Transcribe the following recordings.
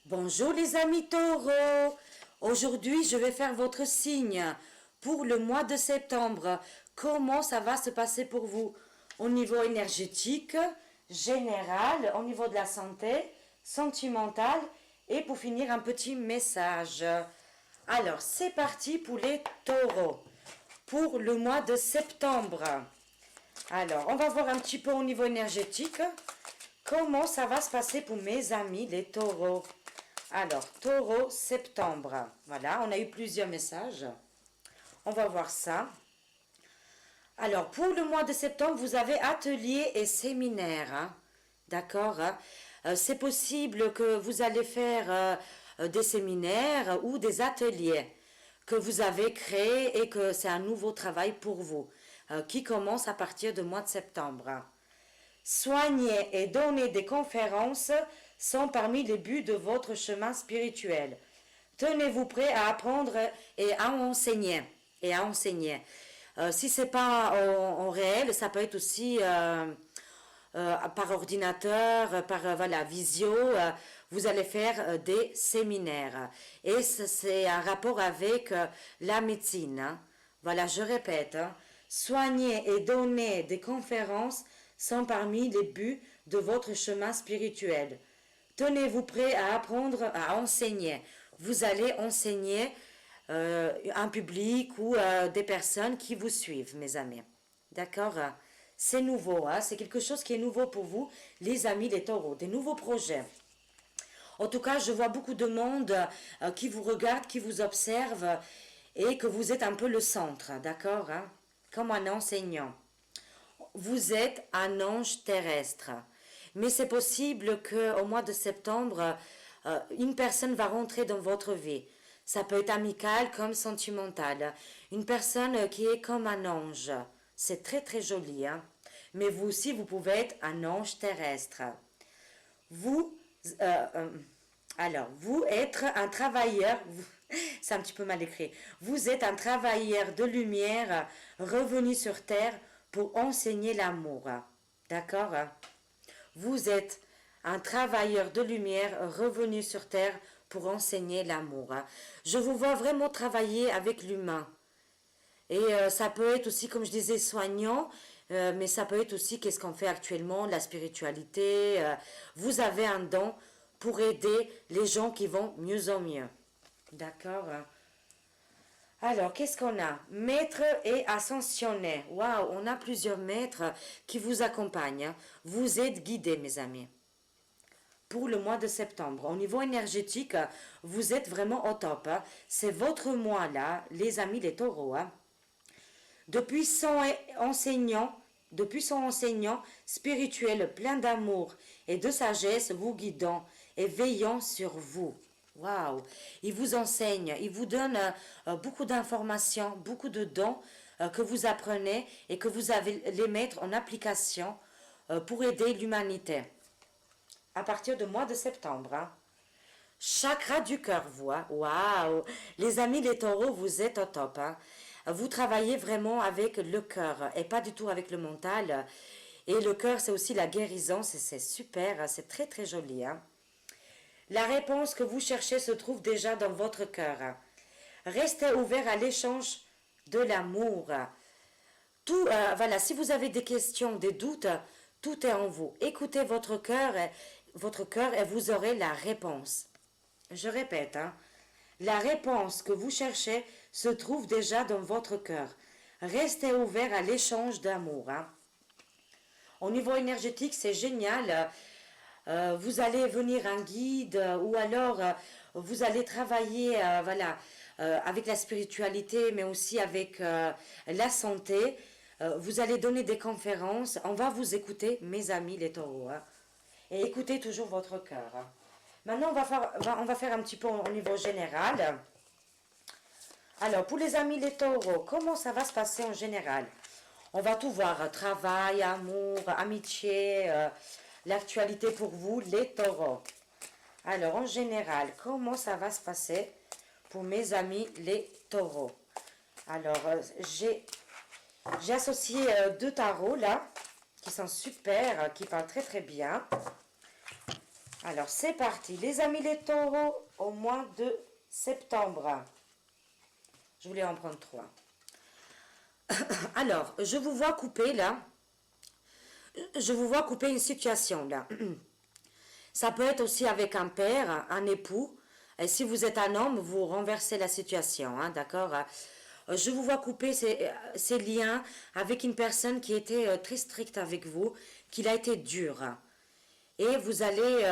Bonjour les amis taureaux. Aujourd'hui, je vais faire votre signe pour le mois de septembre. Comment ça va se passer pour vous au niveau énergétique, général, au niveau de la santé, sentimental et pour finir un petit message. Alors, c'est parti pour les taureaux pour le mois de septembre. Alors, on va voir un petit peu au niveau énergétique comment ça va se passer pour mes amis les taureaux. Alors, taureau, septembre. Voilà, on a eu plusieurs messages. On va voir ça. Alors, pour le mois de septembre, vous avez atelier et séminaire. Hein. D'accord, hein. C'est possible que vous allez faire des séminaires ou des ateliers que vous avez créés et que c'est un nouveau travail pour vous qui commence à partir du mois de septembre. Soigner et donner des conférences sont parmi les buts de votre chemin spirituel. Tenez-vous prêt à apprendre et à enseigner. Si c'est pas en réel, ça peut être aussi par ordinateur, par voilà, visio. Vous allez faire des séminaires. Et c'est un rapport avec la médecine. Hein. Voilà, je répète. Hein. Soigner et donner des conférences sont parmi les buts de votre chemin spirituel. Tenez-vous prêt à apprendre à enseigner. Vous allez enseigner un public ou des personnes qui vous suivent, mes amis. D'accord? C'est nouveau, hein? C'est quelque chose qui est nouveau pour vous, les amis, les taureaux, des nouveaux projets. En tout cas, je vois beaucoup de monde qui vous regarde, qui vous observe et que vous êtes un peu le centre, d'accord? Hein? Comme un enseignant. Vous êtes un ange terrestre. Mais c'est possible qu'au mois de septembre, une personne va rentrer dans votre vie. Ça peut être amical comme sentimental. Une personne qui est comme un ange. C'est très très joli. Hein? Mais vous aussi, vous pouvez être un ange terrestre. Vous, vous êtes un travailleur. C'est un petit peu mal écrit. Vous êtes un travailleur de lumière revenu sur terre pour enseigner l'amour. D'accord? Vous êtes un travailleur de lumière revenu sur terre pour enseigner l'amour. Je vous vois vraiment travailler avec l'humain. Et ça peut être aussi, comme je disais, soignant, mais ça peut être aussi qu'est-ce qu'on fait actuellement, la spiritualité. Vous avez un don pour aider les gens qui vont mieux en mieux. D'accord? Alors, qu'est-ce qu'on a? Maître et ascensionné. Waouh, on a plusieurs maîtres qui vous accompagnent. Vous êtes guidés, mes amis. Pour le mois de septembre. Au niveau énergétique, vous êtes vraiment au top. Hein. C'est votre mois là, les amis les taureaux. Hein. Depuis son enseignant spirituel plein d'amour et de sagesse vous guidant et veillant sur vous. Waouh! Il vous enseigne, il vous donne beaucoup d'informations, beaucoup de dons que vous apprenez et que vous allez les mettre en application pour aider l'humanité. À partir du mois de septembre. Hein. Chakra du cœur, waouh! Les amis les taureaux, vous êtes au top. Hein. Vous travaillez vraiment avec le cœur et pas du tout avec le mental. Et le cœur, c'est aussi la guérison, c'est super, c'est très très joli. Hein. La réponse que vous cherchez se trouve déjà dans votre cœur. Restez ouvert à l'échange de l'amour. Tout, voilà, si vous avez des questions, des doutes, tout est en vous. Écoutez votre cœur et vous aurez la réponse. Je répète, hein, la réponse que vous cherchez se trouve déjà dans votre cœur. Restez ouvert à l'échange d'amour. Hein. Au niveau énergétique, c'est génial. Vous allez venir un guide ou alors vous allez travailler avec la spiritualité mais aussi avec la santé. Vous allez donner des conférences. On va vous écouter, mes amis les taureaux. Hein, et écoutez toujours votre cœur. Hein. Maintenant, on va faire un petit peu au niveau général. Alors, pour les amis les taureaux, comment ça va se passer en général? On va tout voir. Travail, amour, amitié... l'actualité pour vous, les taureaux. Alors, en général, comment ça va se passer pour mes amis, les taureaux? Alors, j'ai associé deux tarots, là, qui sont super, qui parlent très, très bien. Alors, c'est parti. Les amis les taureaux, au mois de septembre. Je voulais en prendre 3. Alors, je vous vois couper là. Je vous vois couper une situation là. Ça peut être aussi avec un père, un époux. Et si vous êtes un homme, vous renversez la situation, hein, d'accord? Je vous vois couper ces liens avec une personne qui était très stricte avec vous, qu'il a été dur. Et vous allez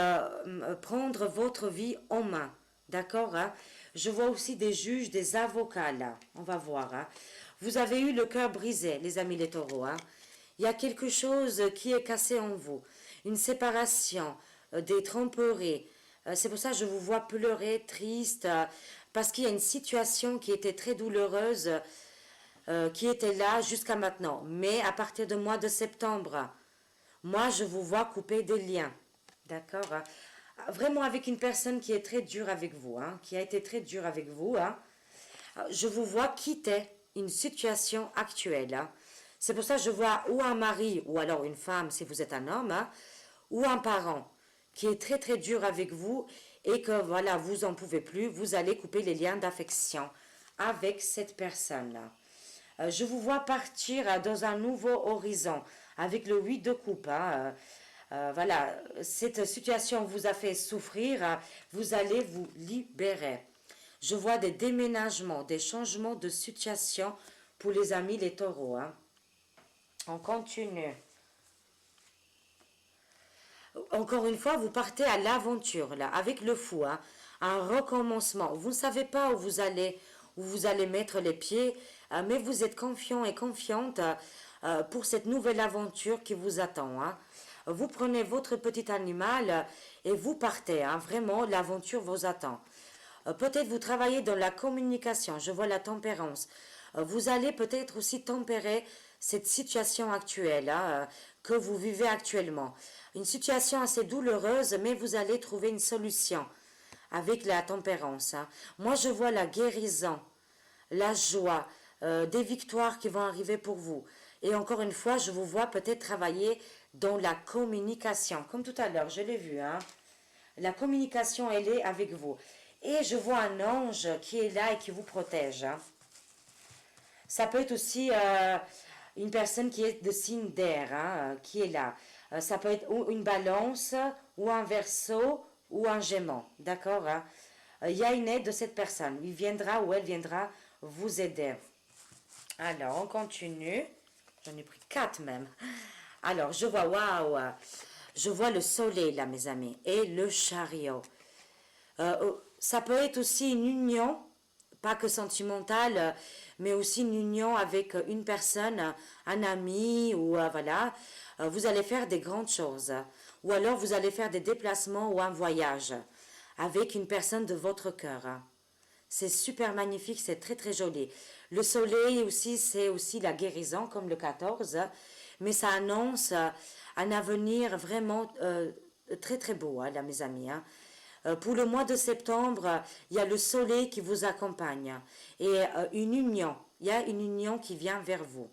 prendre votre vie en main, d'accord, hein? Je vois aussi des juges, des avocats là. On va voir, hein. Vous avez eu le cœur brisé, les amis les taureaux, hein. Il y a quelque chose qui est cassé en vous. Une séparation, des tromperies. C'est pour ça que je vous vois pleurer, triste, parce qu'il y a une situation qui était très douloureuse, qui était là jusqu'à maintenant. Mais à partir du mois de septembre, moi, je vous vois couper des liens. D'accord, hein. Vraiment avec une personne qui est très dure avec vous, hein, qui a été très dure avec vous, hein. Je vous vois quitter une situation actuelle, hein. C'est pour ça que je vois ou un mari, ou alors une femme si vous êtes un homme, hein, ou un parent qui est très très dur avec vous et que voilà, vous en pouvez plus, vous allez couper les liens d'affection avec cette personne-là. Je vous vois partir dans un nouveau horizon avec le 8 de coupe, hein. Voilà, cette situation vous a fait souffrir, hein. Vous allez vous libérer. Je vois des déménagements, des changements de situation pour les amis les taureaux, hein. On continue. Encore une fois, vous partez à l'aventure, là, avec le fou, hein, un recommencement. Vous ne savez pas où vous allez mettre les pieds, mais vous êtes confiant et confiante pour cette nouvelle aventure qui vous attend, hein. Vous prenez votre petit animal et vous partez, hein, vraiment, l'aventure vous attend. Peut-être vous travaillez dans la communication, je vois la tempérance. Vous allez peut-être aussi tempérer cette situation actuelle, hein, que vous vivez actuellement. Une situation assez douloureuse, mais vous allez trouver une solution avec la tempérance, hein. Moi, je vois la guérison, la joie, des victoires qui vont arriver pour vous. Et encore une fois, je vous vois peut-être travailler dans la communication, comme tout à l'heure, je l'ai vu, hein. La communication, elle est avec vous. Et je vois un ange qui est là et qui vous protège, hein. Ça peut être aussi une personne qui est de signe d'air, hein, qui est là. Ça peut être ou une balance, ou un verseau, ou un gémeau. D'accord, hein. Il y a une aide de cette personne. Il viendra ou elle viendra vous aider. Alors, on continue. J'en ai pris 4 même. Alors, je vois, waouh, je vois le soleil là, mes amis, et le chariot. Ça peut être aussi une union, pas que sentimentale, mais aussi une union avec une personne, un ami, ou voilà. Vous allez faire des grandes choses. Ou alors vous allez faire des déplacements ou un voyage avec une personne de votre cœur. C'est super magnifique, c'est très très joli. Le soleil aussi, c'est aussi la guérison, comme le 14, mais ça annonce un avenir vraiment très très beau, hein, là, mes amis, hein. Pour le mois de septembre, il y a le soleil qui vous accompagne et une union. Il y a une union qui vient vers vous.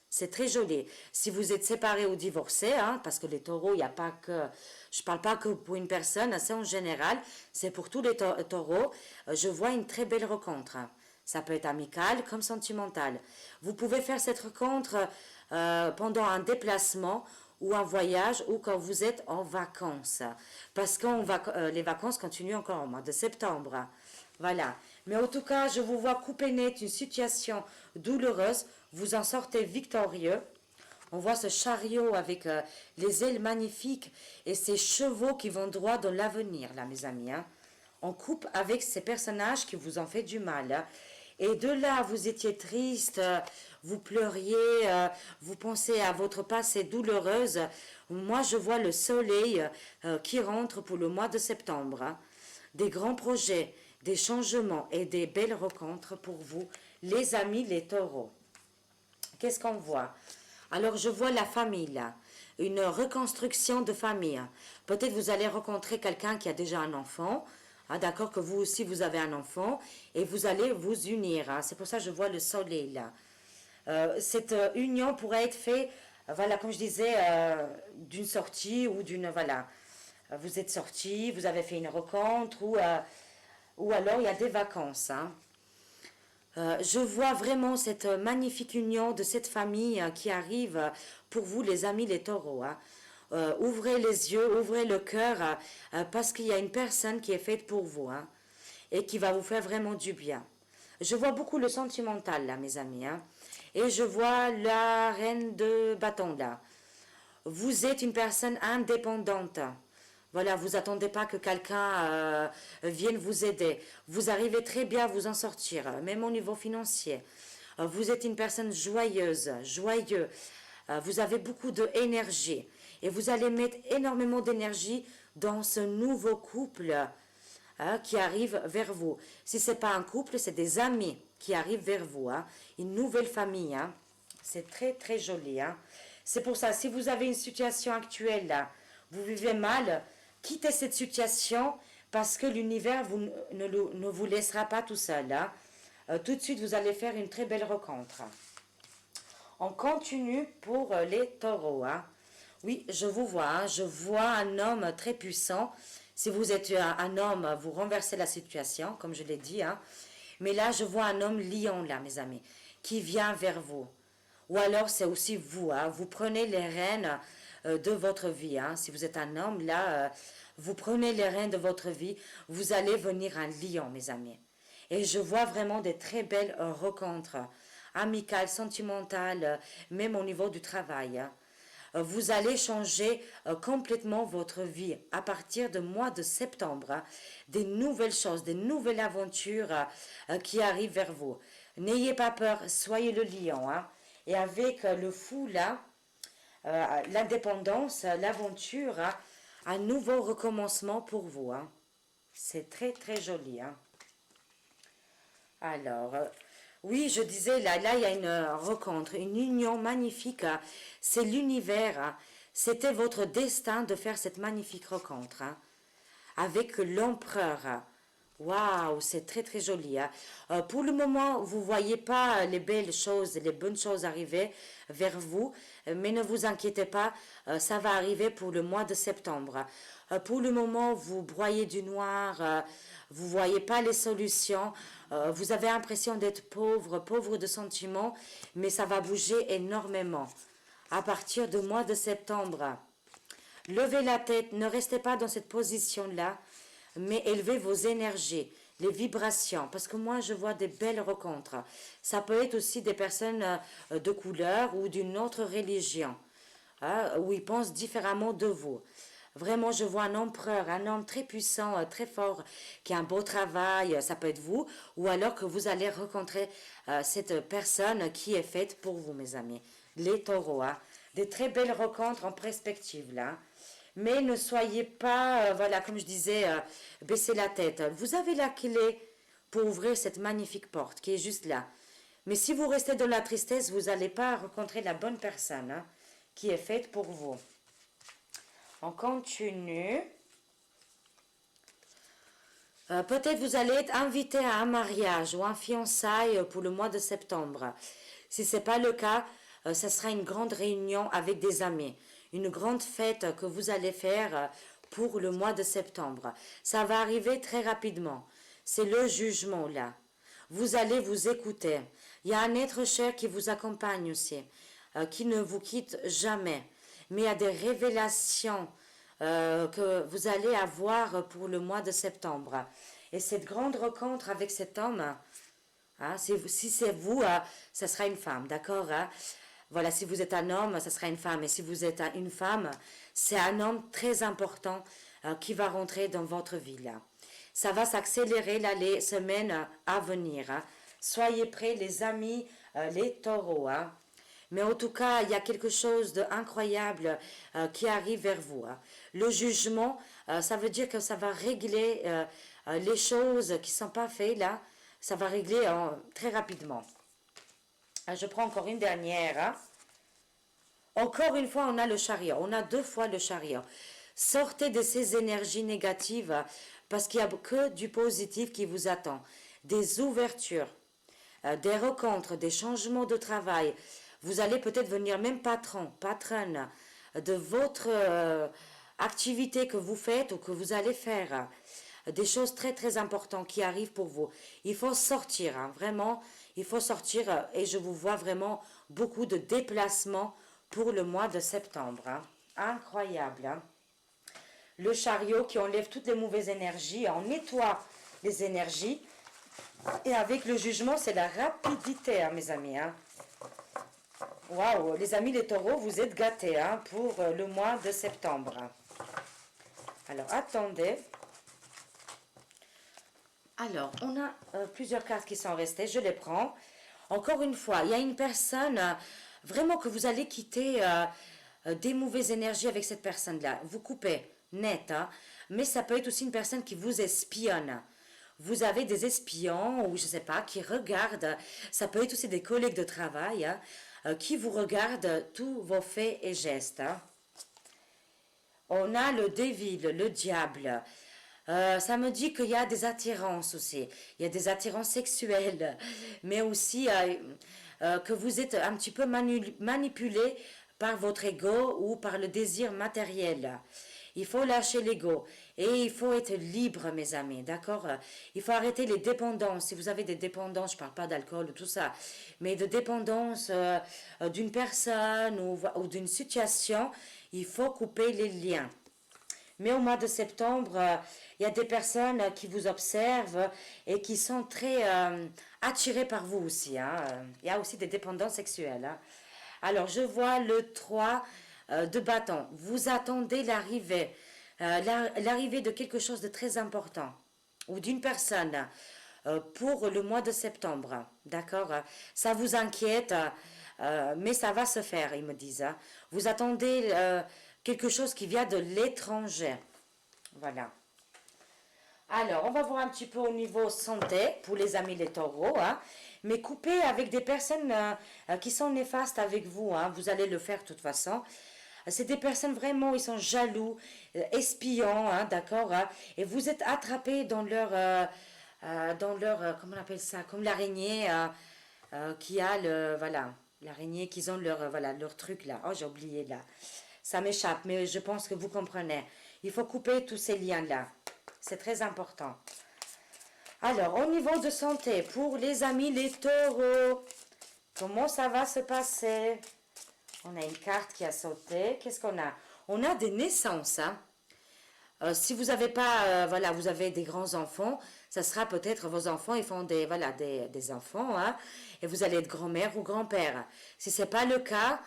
C'est très joli. Si vous êtes séparés ou divorcés, hein, parce que les taureaux, il n'y a pas que... Je ne parle pas que pour une personne, c'est en général, c'est pour tous les taureaux. Je vois une très belle rencontre. Ça peut être amical comme sentimental. Vous pouvez faire cette rencontre pendant un déplacement ou un voyage ou quand vous êtes en vacances. Parce que les vacances continuent encore au mois de septembre. Voilà. Mais en tout cas, je vous vois couper net une situation douloureuse. Vous en sortez victorieux. On voit ce chariot avec les ailes magnifiques et ces chevaux qui vont droit dans l'avenir, là, mes amis, hein. On coupe avec ces personnages qui vous ont fait du mal, hein. Et de là, vous étiez triste, vous pleuriez, vous pensez à votre passé douloureuse. Moi, je vois le soleil qui rentre pour le mois de septembre, hein. Des grands projets, des changements et des belles rencontres pour vous, les amis, les taureaux. Qu'est-ce qu'on voit? Alors, je vois la famille là, une reconstruction de famille. Peut-être vous allez rencontrer quelqu'un qui a déjà un enfant, hein, d'accord, que vous aussi vous avez un enfant, et vous allez vous unir, hein. C'est pour ça que je vois le soleil là. Cette union pourrait être faite, voilà, comme je disais, d'une sortie ou d'une, voilà, Vous êtes sortis, vous avez fait une rencontre ou alors il y a des vacances. Hein. Je vois vraiment cette magnifique union de cette famille qui arrive pour vous, les amis, les taureaux. Hein. Ouvrez les yeux, ouvrez le cœur, parce qu'il y a une personne qui est faite pour vous hein, et qui va vous faire vraiment du bien. Je vois beaucoup le sentimental là, mes amis. Hein, et je vois la reine de bâton là. Vous êtes une personne indépendante. Voilà, vous attendez pas que quelqu'un vienne vous aider. Vous arrivez très bien à vous en sortir, même au niveau financier. Vous êtes une personne joyeuse, joyeux. Vous avez beaucoup d'énergie. Et vous allez mettre énormément d'énergie dans ce nouveau couple hein, qui arrive vers vous. Si ce n'est pas un couple, c'est des amis qui arrivent vers vous. Hein. Une nouvelle famille. Hein. C'est très très joli. Hein. C'est pour ça, si vous avez une situation actuelle, là, vous vivez mal, quittez cette situation parce que l'univers ne vous laissera pas tout seul. Hein. Tout de suite, vous allez faire une très belle rencontre. On continue pour les taureaux. Hein. Oui, je vous vois. Hein. Je vois un homme très puissant. Si vous êtes un homme, vous renversez la situation, comme je l'ai dit. Hein. Mais là, je vois un homme lion, là, mes amis, qui vient vers vous. Ou alors, c'est aussi vous. Hein. Vous prenez les rênes de votre vie. Hein. Si vous êtes un homme, là, vous prenez les rênes de votre vie. Vous allez venir un lion, mes amis. Et je vois vraiment des très belles rencontres amicales, sentimentales, même au niveau du travail. Hein. Vous allez changer complètement votre vie à partir du mois de septembre. Hein. Des nouvelles choses, des nouvelles aventures qui arrivent vers vous. N'ayez pas peur, soyez le lion. Hein. Et avec le fou là, l'indépendance, l'aventure, hein, un nouveau recommencement pour vous. Hein. C'est très très joli. Hein. Alors, oui, je disais, là, il y a une rencontre, une union magnifique. Hein. C'est l'univers. Hein. C'était votre destin de faire cette magnifique rencontre. Hein. Avec l'empereur. Hein. Waouh, c'est très très joli. Hein. Pour le moment, vous ne voyez pas les belles choses, les bonnes choses arriver vers vous, mais ne vous inquiétez pas, ça va arriver pour le mois de septembre. Pour le moment, vous broyez du noir, vous ne voyez pas les solutions, vous avez l'impression d'être pauvre, pauvre de sentiments, mais ça va bouger énormément. À partir du mois de septembre, levez la tête, ne restez pas dans cette position-là, mais élevez vos énergies, les vibrations, parce que moi je vois des belles rencontres. Ça peut être aussi des personnes de couleur ou d'une autre religion, hein, où ils pensent différemment de vous. Vraiment, je vois un empereur, un homme très puissant, très fort, qui a un beau travail, ça peut être vous, ou alors que vous allez rencontrer cette personne qui est faite pour vous, mes amis. Les taureaux, hein. Des très belles rencontres en perspective, là. Mais ne soyez pas, voilà, comme je disais, baissez la tête. Vous avez la clé pour ouvrir cette magnifique porte qui est juste là. Mais si vous restez dans la tristesse, vous n'allez pas rencontrer la bonne personne hein, qui est faite pour vous. On continue. Peut-être vous allez être invité à un mariage ou un fiançailles pour le mois de septembre. Si ce n'est pas le cas, ce sera une grande réunion avec des amis. Une grande fête que vous allez faire pour le mois de septembre. Ça va arriver très rapidement. C'est le jugement là. Vous allez vous écouter. Il y a un être cher qui vous accompagne aussi, qui ne vous quitte jamais. Mais il y a des révélations que vous allez avoir pour le mois de septembre. Et cette grande rencontre avec cet homme, hein, si c'est vous, ça sera une femme, d'accord hein? Voilà, si vous êtes un homme, ça sera une femme. Et si vous êtes une femme, c'est un homme très important qui va rentrer dans votre vie. Là. Ça va s'accélérer là, les semaines à venir. Hein. Soyez prêts, les amis, les taureaux. Hein. Mais en tout cas, il y a quelque chose d'incroyable qui arrive vers vous. Hein. Le jugement, ça veut dire que ça va régler les choses qui ne sont pas faites là. Ça va régler très rapidement. Je prends encore une dernière. Hein. Encore une fois, on a le chariot. On a deux fois le chariot. Sortez de ces énergies négatives parce qu'il n'y a que du positif qui vous attend. Des ouvertures, des rencontres, des changements de travail. Vous allez peut-être venir même patron, patronne de votre activités que vous faites ou que vous allez faire, des choses très très importantes qui arrivent pour vous. Il faut sortir, hein, vraiment, il faut sortir et je vous vois vraiment beaucoup de déplacements pour le mois de septembre. Hein. Incroyable. Hein. Le chariot qui enlève toutes les mauvaises énergies, on nettoie les énergies. Et avec le jugement, c'est la rapidité, hein, mes amis. Hein. Waouh, les amis les taureaux, vous êtes gâtés hein, pour le mois de septembre. Alors, attendez. Alors, on a plusieurs cartes qui sont restées, je les prends. Encore une fois, il y a une personne vraiment que vous allez quitter des mauvaises énergies avec cette personne-là. Vous coupez net, hein, mais ça peut être aussi une personne qui vous espionne. Vous avez des espions ou je ne sais pas, qui regardent. Ça peut être aussi des collègues de travail hein, qui vous regardent tous vos faits et gestes. Hein. On a le devil, le diable. Ça me dit qu'il y a des attirances aussi. Il y a des attirances sexuelles, mais aussi que vous êtes un petit peu manipulé par votre ego ou par le désir matériel. Il faut lâcher l'ego et il faut être libre, mes amis, d'accord? Il faut arrêter les dépendances. Si vous avez des dépendances, je ne parle pas d'alcool ou tout ça, mais de dépendance d'une personne ou d'une situation, il faut couper les liens. Mais au mois de septembre, il y a des personnes qui vous observent et qui sont très attirées par vous aussi. Hein. Il y a aussi des dépendances sexuelles. Hein. Alors, je vois le 3 de bâton. Vous attendez l'arrivée. L'arrivée de quelque chose de très important ou d'une personne pour le mois de septembre. D'accord? Ça vous inquiète, mais ça va se faire, ils me disent. Hein. Vous attendez quelque chose qui vient de l'étranger. Voilà. Alors, on va voir un petit peu au niveau santé pour les amis les taureaux. Hein. Mais coupez avec des personnes qui sont néfastes avec vous. Hein. Vous allez le faire de toute façon. C'est des personnes vraiment, ils sont jaloux, espions, hein, d'accord. Hein. Et vous êtes attrapés dans leur, comment on appelle ça, comme l'araignée qui a le, voilà, l'araignée qu'ils ont leur, voilà, leur truc là. Oh, j'ai oublié là. Ça m'échappe, mais je pense que vous comprenez. Il faut couper tous ces liens-là. C'est très important. Alors, au niveau de santé, pour les amis les taureaux, comment ça va se passer? On a une carte qui a sauté. Qu'est-ce qu'on a? On a des naissances. Hein. Si vous n'avez pas, voilà, vous avez des grands-enfants, ça sera peut-être vos enfants, ils font des, voilà, des enfants, hein, et vous allez être grand-mère ou grand-père. Si ce n'est pas le cas,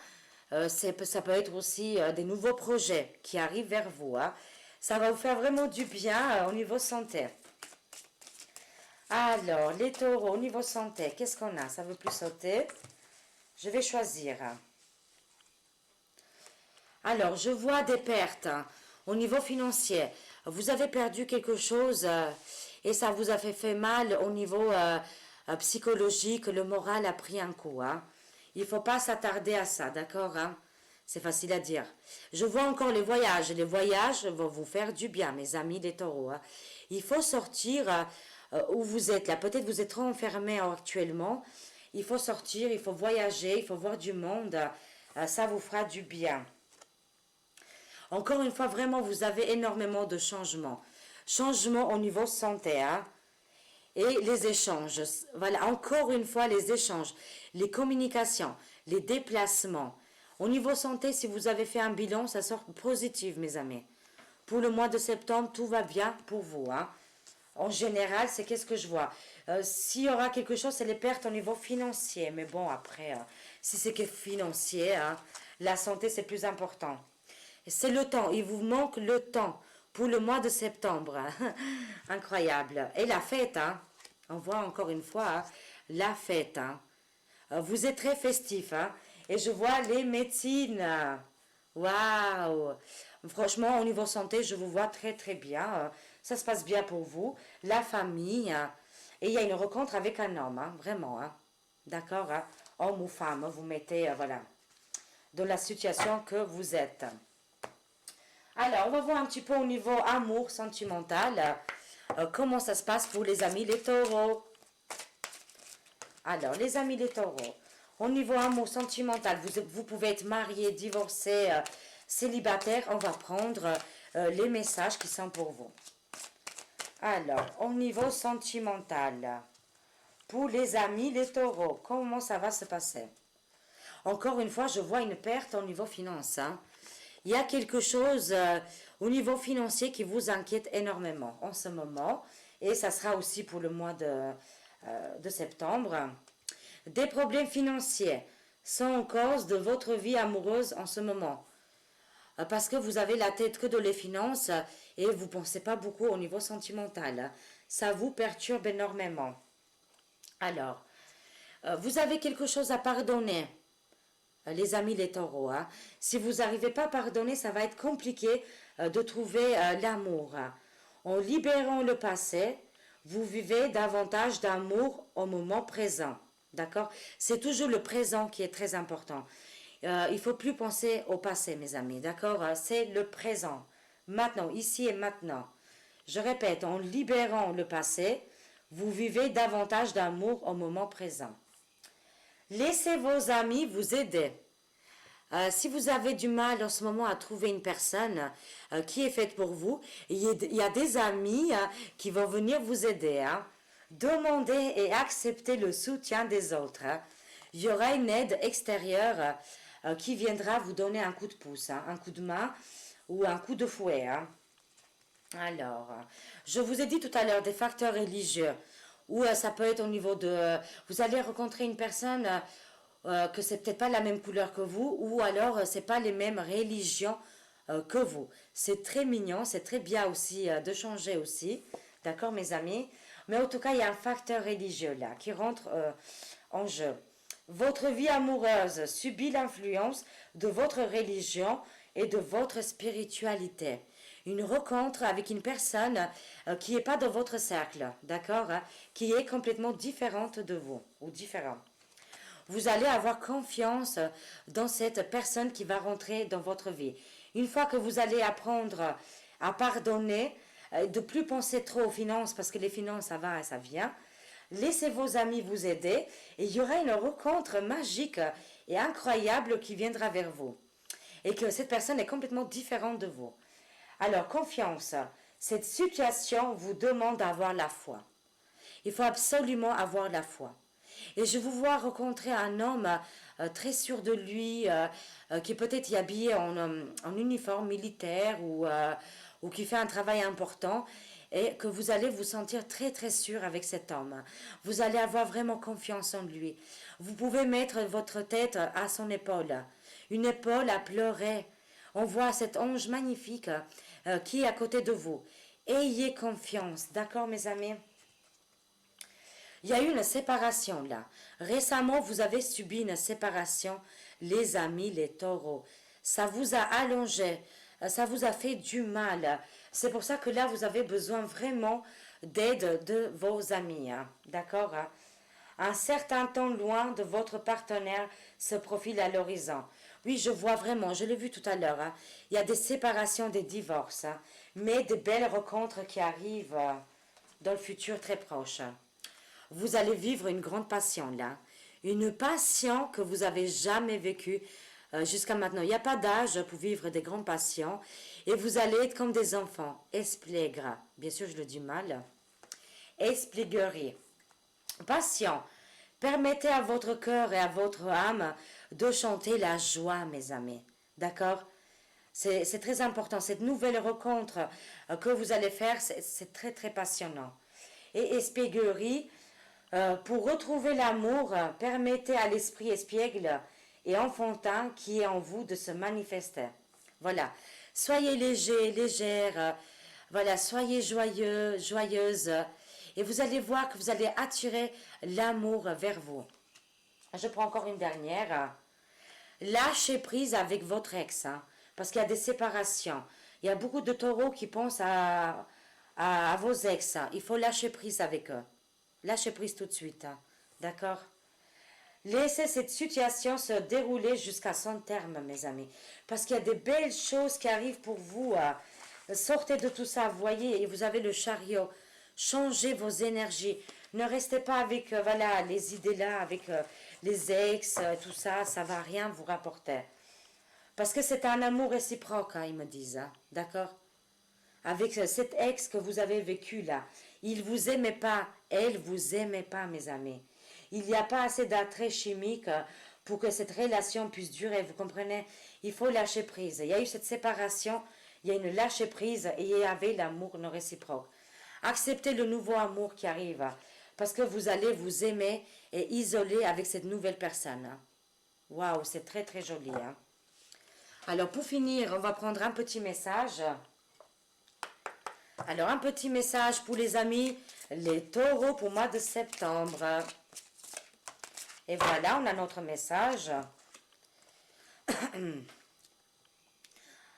ça peut être aussi des nouveaux projets qui arrivent vers vous. Hein. Ça va vous faire vraiment du bien au niveau santé. Alors, les taureaux, au niveau santé, qu'est-ce qu'on a? Ça ne veut plus sauter. Je vais choisir. Alors, je vois des pertes hein, au niveau financier. Vous avez perdu quelque chose et ça vous a fait mal au niveau psychologique. Le moral a pris un coup. Hein. Il ne faut pas s'attarder à ça, d'accord hein? C'est facile à dire. Je vois encore les voyages. Les voyages vont vous faire du bien, mes amis les taureaux. Hein. Il faut sortir où vous êtes là. Peut-être vous êtes trop enfermés actuellement. Il faut sortir, il faut voyager, il faut voir du monde. Ça vous fera du bien. Encore une fois, vraiment, vous avez énormément de changements. Changements au niveau santé, hein? Et les échanges. Voilà, encore une fois, les échanges, les communications, les déplacements. Au niveau santé, si vous avez fait un bilan, ça sort positif, mes amis. Pour le mois de septembre, tout va bien pour vous. Hein? En général, c'est qu'est-ce que je vois. S'il y aura quelque chose, c'est les pertes au niveau financier. Mais bon, après, si c'est que financier, hein, la santé, c'est plus important. C'est le temps, il vous manque le temps pour le mois de septembre. Incroyable. Et la fête, hein. On voit encore une fois hein, la fête. Hein. Vous êtes très festif. Hein. Et je vois les médecines. Waouh. Franchement, au niveau santé, je vous vois très très bien. Ça se passe bien pour vous. La famille. Et il y a une rencontre avec un homme, hein, vraiment. Hein. D'accord hein. Homme ou femme, vous mettez, voilà, dans la situation que vous êtes. Alors, on va voir un petit peu au niveau amour sentimental. Comment ça se passe pour les amis les taureaux. Alors, les amis les taureaux. Au niveau amour sentimental, vous pouvez être marié, divorcé, célibataire. On va prendre les messages qui sont pour vous. Alors, au niveau sentimental, pour les amis, les taureaux, comment ça va se passer? Encore une fois, je vois une perte au niveau finance. Hein. Il y a quelque chose au niveau financier qui vous inquiète énormément en ce moment. Et ça sera aussi pour le mois de septembre. Des problèmes financiers sont en cause de votre vie amoureuse en ce moment. Parce que vous avez la tête que de les finances et vous ne pensez pas beaucoup au niveau sentimental. Ça vous perturbe énormément. Alors, vous avez quelque chose à pardonner, les amis les taureaux. Hein. Si vous n'arrivez pas à pardonner, ça va être compliqué de trouver l'amour. En libérant le passé, vous vivez davantage d'amour au moment présent. D'accord? C'est toujours le présent qui est très important. Il ne faut plus penser au passé, mes amis. D'accord? C'est le présent. Maintenant, ici et maintenant. Je répète, en libérant le passé, vous vivez davantage d'amour au moment présent. Laissez vos amis vous aider. Si vous avez du mal en ce moment à trouver une personne qui est faite pour vous, il y a des amis qui vont venir vous aider. Hein. Demandez et acceptez le soutien des autres. Hein. Il y aura une aide extérieure qui viendra vous donner un coup de pouce, hein, un coup de main ou un coup de fouet. Hein. Alors, je vous ai dit tout à l'heure des facteurs religieux, ou ça peut être au niveau de... vous allez rencontrer une personne que c'est peut-être pas la même couleur que vous, ou alors c'est pas les mêmes religions que vous. C'est très mignon, c'est très bien aussi de changer aussi, d'accord mes amis. Mais en tout cas, il y a un facteur religieux là qui rentre en jeu. Votre vie amoureuse subit l'influence de votre religion et de votre spiritualité. Une rencontre avec une personne qui n'est pas dans votre cercle, d'accord, hein, qui est complètement différente de vous ou différent. Vous allez avoir confiance dans cette personne qui va rentrer dans votre vie. Une fois que vous allez apprendre à pardonner, de plus penser trop aux finances, parce que les finances, ça va et ça vient, laissez vos amis vous aider et il y aura une rencontre magique et incroyable qui viendra vers vous. Et que cette personne est complètement différente de vous. Alors, confiance. Cette situation vous demande d'avoir la foi. Il faut absolument avoir la foi. Et je vous vois rencontrer un homme très sûr de lui, qui peut-être y habillé en uniforme militaire ou qui fait un travail important, et que vous allez vous sentir très très sûr avec cet homme. Vous allez avoir vraiment confiance en lui. Vous pouvez mettre votre tête à son épaule, une épaule à pleurer. On voit cet ange magnifique qui est à côté de vous. Ayez confiance, d'accord mes amis? Il y a eu une séparation là. Récemment, vous avez subi une séparation, les amis, les taureaux. Ça vous a allongé, ça vous a fait du mal. C'est pour ça que là, vous avez besoin vraiment d'aide de vos amis. Hein. D'accord? Hein? Un certain temps loin de votre partenaire se profile à l'horizon. Oui, je vois vraiment, je l'ai vu tout à l'heure. Hein. Il y a des séparations, des divorces, hein, mais de belles rencontres qui arrivent dans le futur très proche. Vous allez vivre une grande passion là. Une passion que vous avez jamais vécue jusqu'à maintenant. Il n'y a pas d'âge pour vivre des grandes passions. Et vous allez être comme des enfants, esplègres. Bien sûr, je le dis mal. Esplèguerie. Passion. Permettez à votre cœur et à votre âme de chanter la joie, mes amis. D'accord? C'est très important. Cette nouvelle rencontre que vous allez faire, c'est très, très passionnant. Et espièglerie, pour retrouver l'amour, permettez à l'esprit espiègle et enfantin qui est en vous de se manifester. Voilà. Soyez léger, légère. Voilà. Soyez joyeux, joyeuse. Et vous allez voir que vous allez attirer l'amour vers vous. Je prends encore une dernière. Lâchez prise avec votre ex. Hein, parce qu'il y a des séparations. Il y a beaucoup de taureaux qui pensent à vos ex. Hein. Il faut lâcher prise avec eux. Lâchez prise tout de suite. Hein. D'accord? Laissez cette situation se dérouler jusqu'à son terme, mes amis. Parce qu'il y a des belles choses qui arrivent pour vous. Sortez de tout ça, voyez, et vous avez le chariot. Changez vos énergies. Ne restez pas avec voilà, les idées là, avec les ex, tout ça, ça va rien vous rapporter. Parce que c'est un amour réciproque, hein, ils me disent. Hein. D'accord? avec cet ex que vous avez vécu là. Il vous aimait pas, elle vous aimait pas, mes amis. Il n'y a pas assez d'attrait chimique pour que cette relation puisse durer, vous comprenez? Il faut lâcher prise. Il y a eu cette séparation, il y a une lâcher prise et il y avait l'amour non réciproque. Acceptez le nouveau amour qui arrive parce que vous allez vous aimer et isoler avec cette nouvelle personne. Waouh, c'est très très joli. Hein? Alors pour finir, on va prendre un petit message. Alors un petit message pour les amis, les taureaux pour le mois de septembre. Et voilà, on a notre message.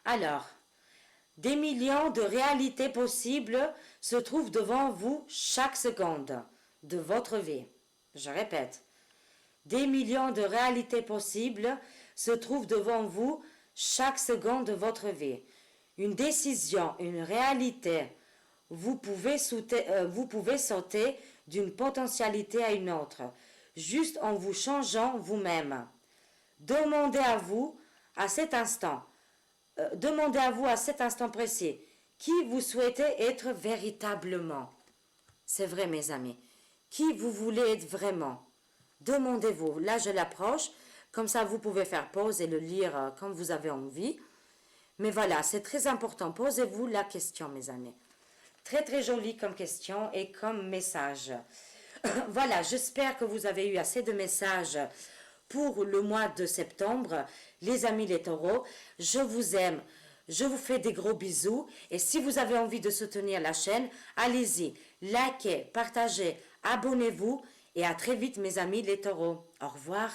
Alors, des millions de réalités possibles se trouvent devant vous chaque seconde de votre vie. Je répète, des millions de réalités possibles se trouvent devant vous chaque seconde de votre vie. Une décision, une réalité. Vous pouvez sauter d'une potentialité à une autre, juste en vous changeant vous-même. Demandez à vous à cet instant précis qui vous souhaitez être véritablement. C'est vrai, mes amis. Qui vous voulez être vraiment? Demandez-vous. Là, je l'approche. Comme ça, vous pouvez faire pause et le lire comme vous avez envie. Mais voilà, c'est très important. Posez-vous la question, mes amis. Très, très joli comme question et comme message. Voilà, j'espère que vous avez eu assez de messages pour le mois de septembre. Les amis les taureaux, je vous aime. Je vous fais des gros bisous. Et si vous avez envie de soutenir la chaîne, allez-y. Likez, partagez, abonnez-vous. Et à très vite, mes amis les taureaux. Au revoir.